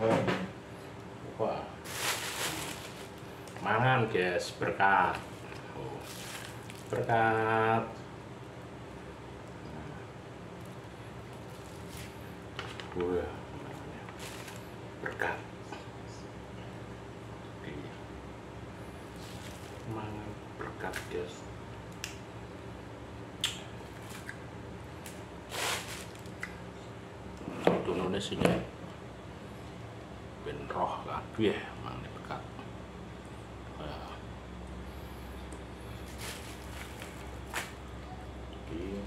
Wah, mangan guys, berkat. Berkat. Wah, berkat. Mangan berkat guys. Tunune sini ben roh kabeh mangan berkat. Iki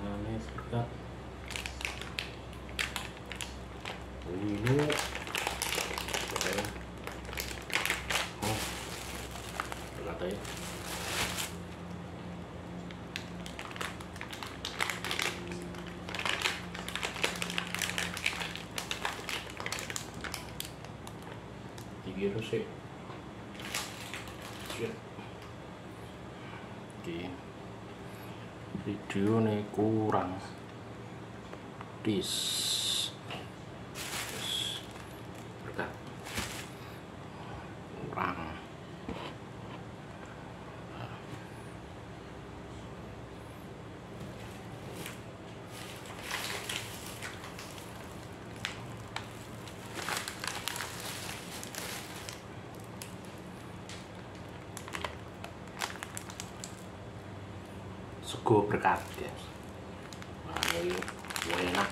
mangan berkat. Ini berkat aja. Gitu sih. Video nih kurang berkat kurang. Sego berkat guys. Nah, ini enak.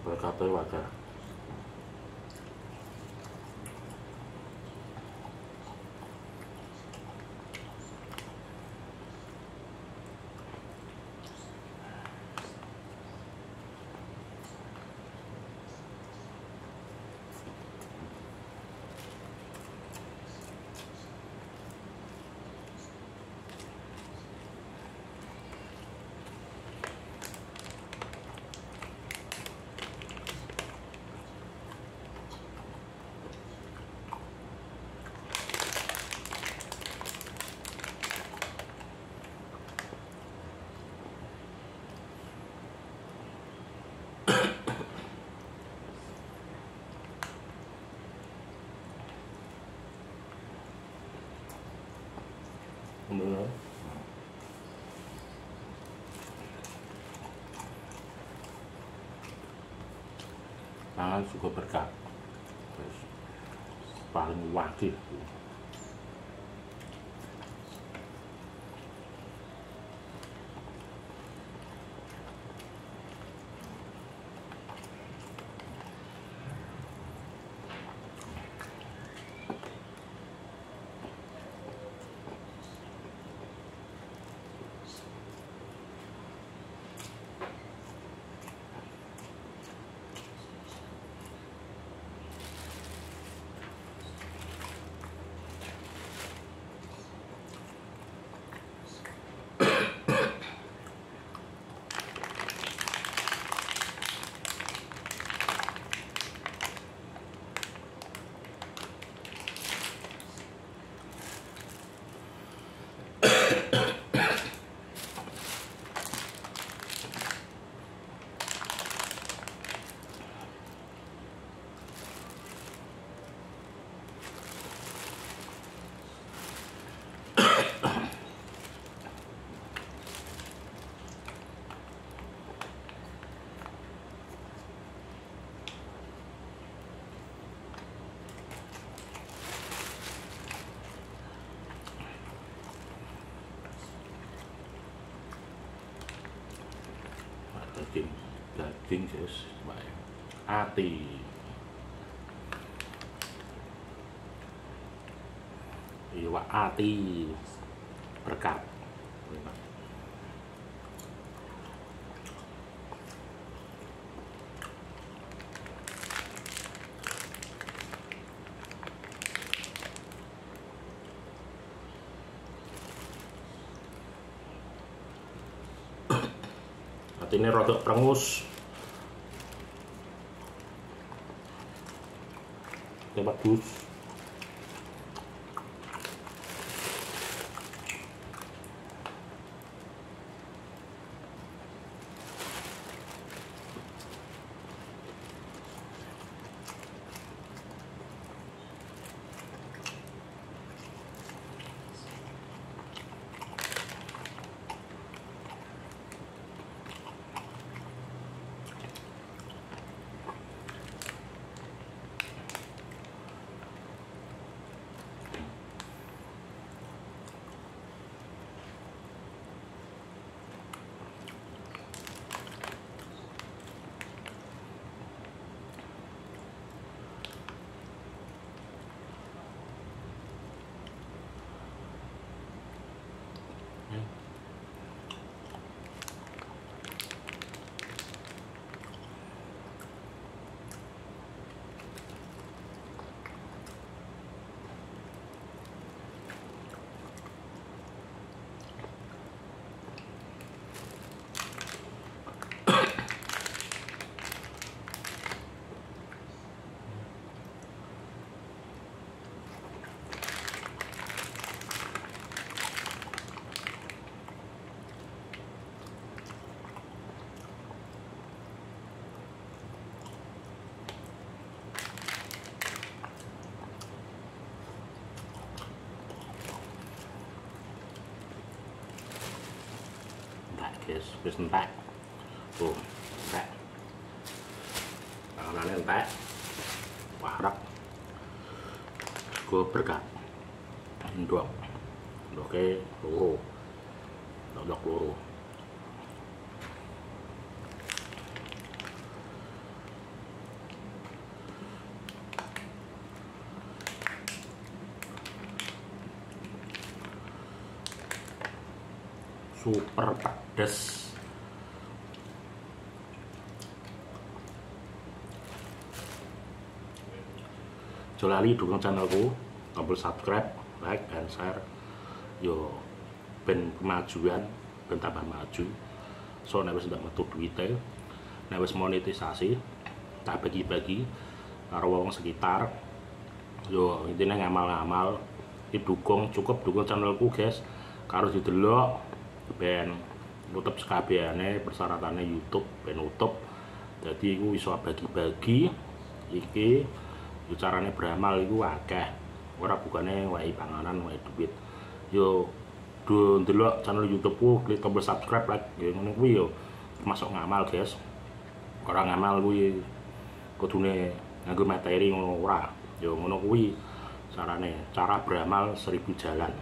Berkat wajar. Bener. Tangan juga berkat. Terus paling wajib. daging guys, ati. Iwak ati berkat. Atine rada prengus. Bagus. Guys, wis entek. Tuh, entek. Panganane entek. Warak. Go berkat. Ndok. Ndoke loro. Ndok loro. Super pedes. Jangan lali dukung channelku, tombol subscribe, like, dan share. Yo ben kemajuan, ben tambah maju. So nek wis ndak metu duite, nek wis monetisasi, tak bagi-bagi karo wong sekitar. Yo intine ngamal-ngamal, didukung, cukup dukung channelku guys. Karo didelok ben nutup sekabehane persyaratannya YouTube ben nutup. Jadi iku iso bagi-bagi iki yo carane beramal iku akeh. Ora bukane wae panganan wae duit. Yo do ndelok channel YouTubeku, klik tombol subscribe like yo ngono kuwi yo termasuk ngamal guys. Ora ngamal kuwi kudune nganggo materi ngono ora. Yo ngono kuwi carane, cara beramal 1000 jalan.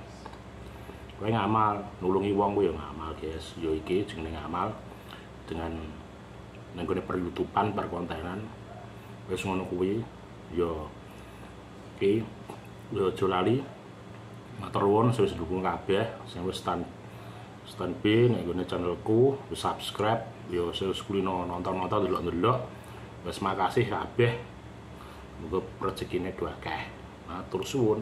Kowe ngamal nulungi wong kuwi ya ngamal guys. Yo iki jenenge ngamal dengan nenggone per YouTubean per kontenan. Wis ngono kuwi yo iki yo aja lali matur nuwun sing wis dukung kabeh, sing wis standby nek nggone channelku, wis subscribe, yo sing wis kulino nonton-nonton delok-delok. Wis makasih kabeh. Muga rezekine do akeh. Matur suwun.